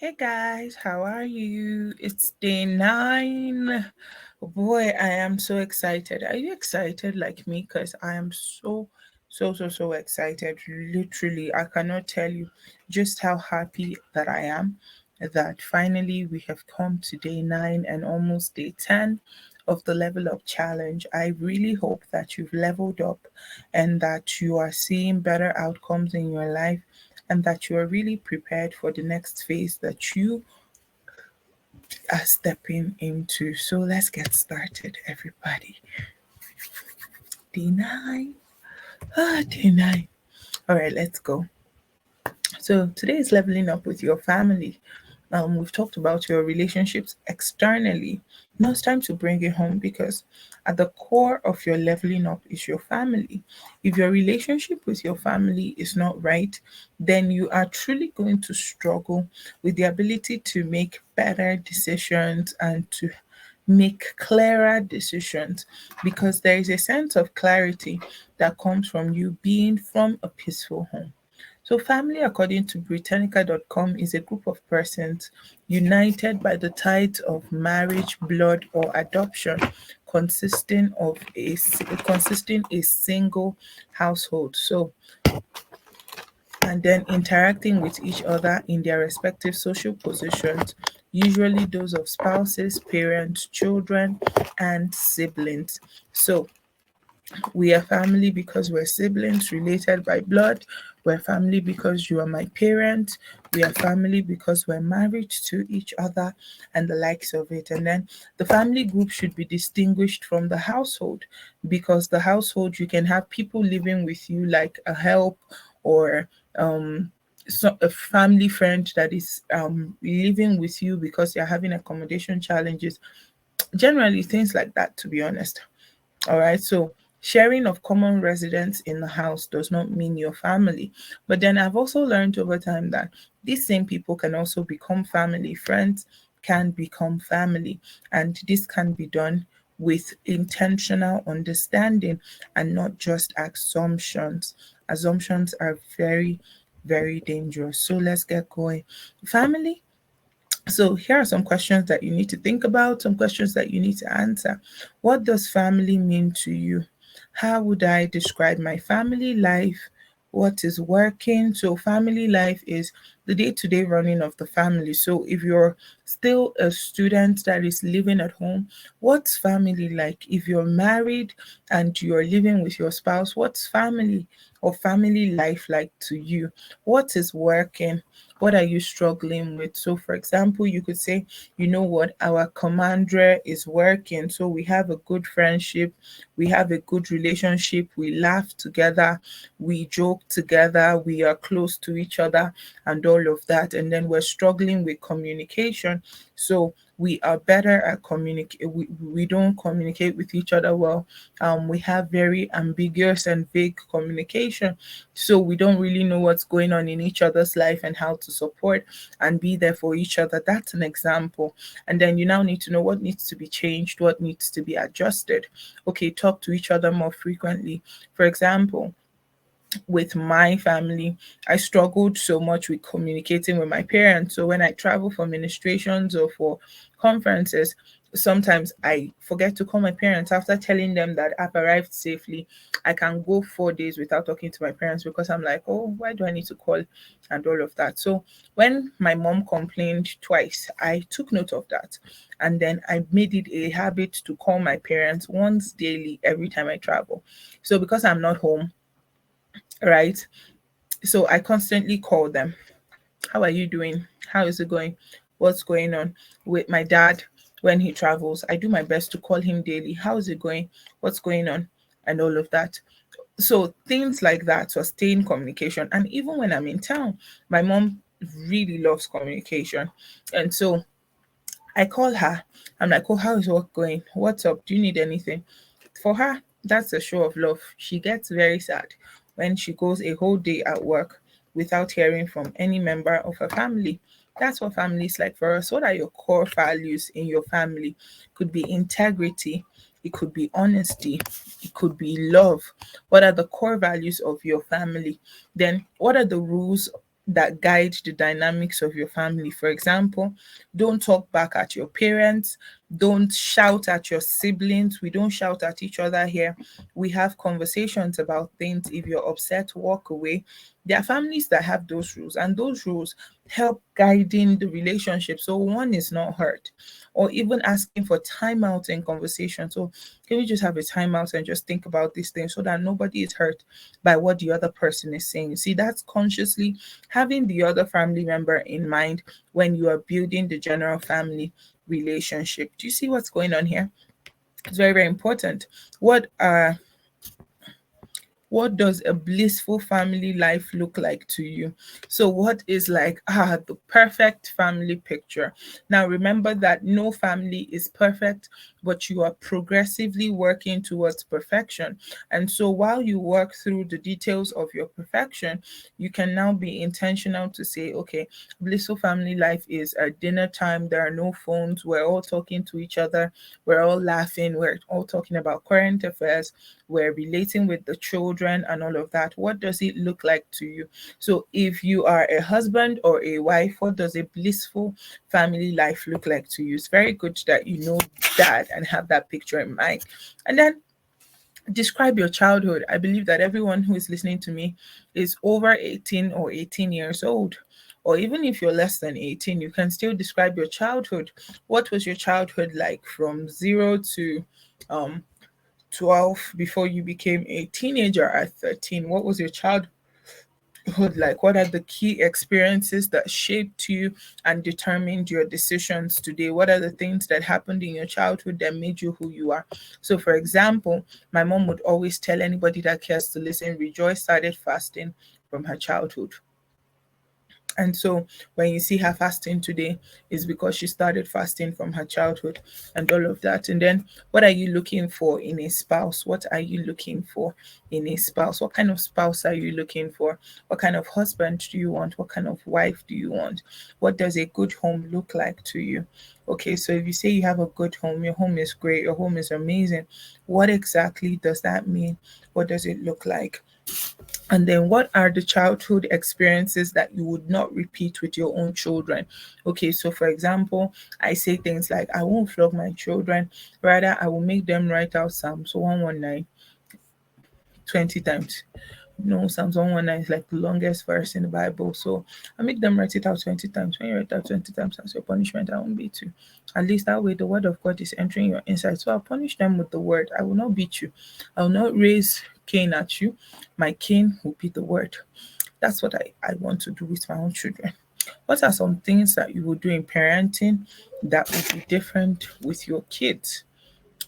Hey guys, how are you? It's day 9. Boy, I am so excited. Are you excited like me? Because I am so excited. Literally, I cannot tell you just how happy that I am that finally we have come to day 9 and almost day 10 of the level up challenge. I really hope that you've leveled up and that you are seeing better outcomes in your life and that you are really prepared for the next phase that you are stepping into. So let's get started, everybody. D9. D9. All right, let's go. So today is leveling up with your family. We've talked about your relationships externally. Now it's time to bring it home because at the core of your leveling up is your family. If your relationship with your family is not right, then you are truly going to struggle with the ability to make better decisions and to make clearer decisions because there is a sense of clarity that comes from you being from a peaceful home. So, family, according to Britannica.com, is a group of persons united by the ties of marriage, blood, or adoption, consisting a single household. So, and then interacting with each other in their respective social positions, usually those of spouses, parents, children, and siblings. So, we are family because we're siblings related by blood. We're family because you are my parent. We are family because we're married to each other and the likes of it. And then the family group should be distinguished from the household because the household, you can have people living with you like a help or so a family friend that is living with you because you're having accommodation challenges. Generally, things like that, to be honest. All right. So sharing of common residence in the house does not mean your family. But then I've also learned over time that these same people can also become family. Friends can become family. And this can be done with intentional understanding and not just assumptions. Assumptions are very dangerous. So let's get going. Family, so here are some questions that you need to think about, some questions that you need to answer. What does family mean to you? How would I describe my family life? What is working? So family life is the day-to-day running of the family. So if you're still a student that is living at home, what's family like? If you're married and you're living with your spouse, what's family or family life like to you? What is working? What are you struggling with? So, for example, you could say, you know what, our commander is working. So, we have a good friendship, we have a good relationship, we laugh together, we joke together, we are close to each other, and all of that. And then we're struggling with communication. So, we are better at communicate. We don't communicate with each other well. We have very ambiguous and vague communication, so we don't really know what's going on in each other's life and how to support and be there for each other. That's an example. And then you now need to know what needs to be changed, what needs to be adjusted. Okay, talk to each other more frequently. For example, with my family, I struggled so much with communicating with my parents. So when I travel for ministrations or for conferences, sometimes I forget to call my parents after telling them that I've arrived safely. I can go 4 days without talking to my parents because I'm like, oh, why do I need to call and all of that? So when my mom complained twice, I took note of that. And then I made it a habit to call my parents once daily every time I travel. So because I'm not home, right? So I constantly call them. How are you doing? How is it going? What's going on with my dad when he travels? I do my best to call him daily. How is it going? What's going on? And all of that. So things like that sustain communication. And even when I'm in town, my mom really loves communication. And so I call her. I'm like, oh, how is work going? What's up? Do you need anything? For her, that's a show of love. She gets very sad when she goes a whole day at work without hearing from any member of her family. That's what family is like for us. What are your core values in your family? Could be integrity, it could be honesty, it could be love. What are the core values of your family? Then, what are the rules that guide the dynamics of your family. For example, don't talk back at your parents, don't shout at your siblings. We don't shout at each other here. We have conversations about things. If you're upset, walk away. There are families that have those rules, and those rules help guiding the relationship so one is not hurt, or even asking for timeout in conversation. So can we just have a timeout and just think about these things so that nobody is hurt by what the other person is saying? See, that's consciously having the other family member in mind when you are building the general family relationship. Do you see what's going on here? It's very, very important. What does a blissful family life look like to you? So what is like the perfect family picture? Now remember that no family is perfect, but you are progressively working towards perfection. And so while you work through the details of your perfection, you can now be intentional to say, okay, blissful family life is at dinner time, there are no phones, we're all talking to each other, we're all laughing, we're all talking about current affairs, we're relating with the children and all of that. What does it look like to you? So if you are a husband or a wife, what does a blissful family life look like to you? It's very good that you know that and have that picture in mind. And then describe your childhood. I believe that everyone who is listening to me is over 18 or 18 years old. Or even if you're less than 18, you can still describe your childhood. What was your childhood like from 0 to um 12 before you became a teenager at 13? What was your childhood like? What are the key experiences that shaped you and determined your decisions today? What are the things that happened in your childhood that made you who you are? So, for example, my mom would always tell anybody that cares to listen, Rejoice started fasting from her childhood. And so when you see her fasting today, is because she started fasting from her childhood and all of that. And then what are you looking for in a spouse? What are you looking for in a spouse? What kind of spouse are you looking for? What kind of husband do you want? What kind of wife do you want? What does a good home look like to you? Okay, so if you say you have a good home, your home is great, your home is amazing, what exactly does that mean? What does it look like? And then what are the childhood experiences that you would not repeat with your own children? Okay, so for example, I say things like, I won't flog my children, rather, I will make them write out Psalms 119 20 times. No, Psalms 119 is like the longest verse in the Bible. So I make them write it out 20 times. When you write out 20 times, that's your punishment. I won't beat you. At least that way the word of God is entering your inside. So I'll punish them with the word. I will not beat you. I will not raise cane at you. My cane will be the word. That's what I want to do with my own children. What are some things that you will do in parenting that will be different with your kids?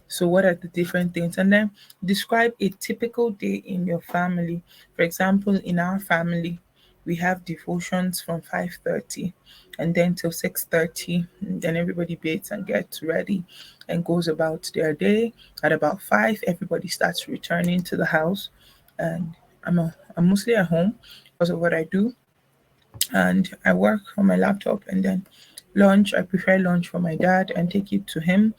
So, what are the different things? And then describe a typical day in your family. For example, in our family, we have devotions from 5:30 and then till 6:30. And then everybody bathes and gets ready and goes about their day. At about 5, everybody starts returning to the house. And I'm mostly at home because of what I do, and I work on my laptop. And then lunch, I prepare lunch for my dad and take it to him.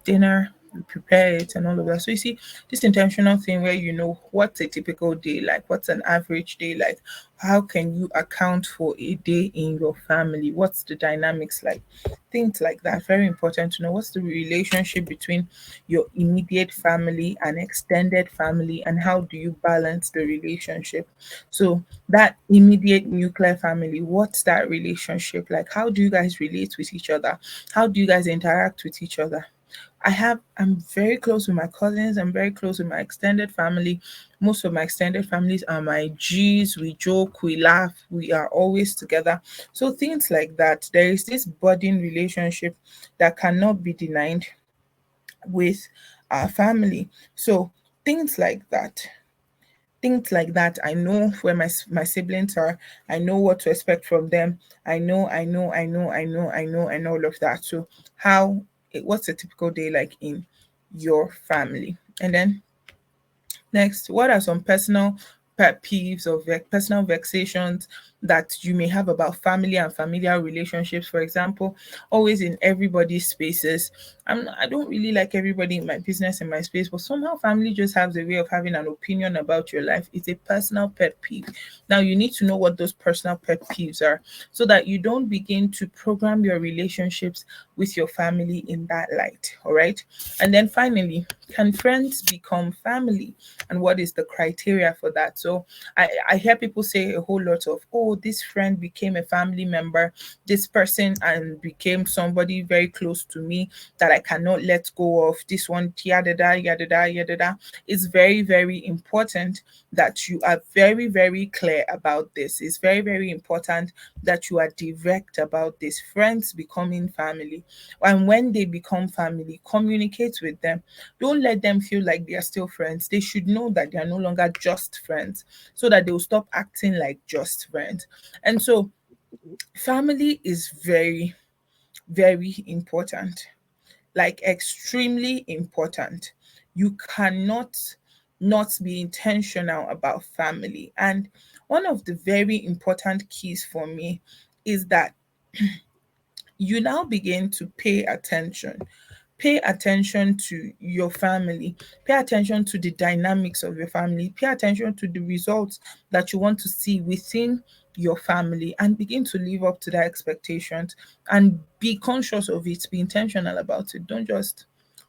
Dinner, we prepare it and all of that. So you see, this intentional thing where you know what's a typical day like, what's an average day like, how can you account for a day in your family, what's the dynamics like, things like that. Very important to know what's the relationship between your immediate family and extended family, and how do you balance the relationship. So that immediate nuclear family, what's that relationship like? How do you guys relate with each other? How do you guys interact with each other? I'm very close with my cousins. I'm very close with my extended family. Most of my extended families are my G's. We joke, we laugh, we are always together. So things like that. There is this budding relationship that cannot be denied with our family. So things like that. Things like that. I know where my siblings are. I know what to expect from them. I know all of that. So what's a typical day like in your family? And then next, what are some personal pet peeves or personal vexations that you may have about family and familial relationships. For example, always in everybody's spaces. I don't really like everybody in my business, in my space, but somehow family just has a way of having an opinion about your life. It's a personal pet peeve. Now you need to know what those personal pet peeves are so that you don't begin to program your relationships with your family in that light. All right. And then finally, can friends become family? And what is the criteria for that? So I hear people say a whole lot of, oh, this friend became a family member, this person and became somebody very close to me that I cannot let go of. This one, yada da, yada da, yada da. It's very, very important that you are very, very clear about this. It's very, very important that you are direct about this. Friends becoming family. And when they become family, communicate with them. Don't let them feel like they are still friends. They should know that they are no longer just friends so that they will stop acting like just friends. And so, family is very, very important, like extremely important. You cannot not be intentional about family. And one of the very important keys for me is that you now begin to pay attention. Pay attention to your family. Pay attention to the dynamics of your family. Pay attention to the results that you want to see within your family and begin to live up to their expectations and be conscious of it. Be intentional about it. Don't just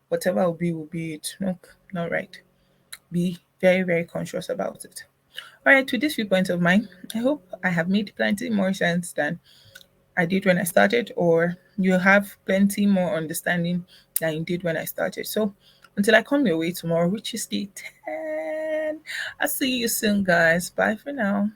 whatever will be it. No, not right. Be very, very conscious about it. All right, with this viewpoint of mine, I hope I have made plenty more sense than I did when I started, or you have plenty more understanding than you did when I started. So until I come your way tomorrow, which is the 10, I'll see you soon, guys. Bye for now.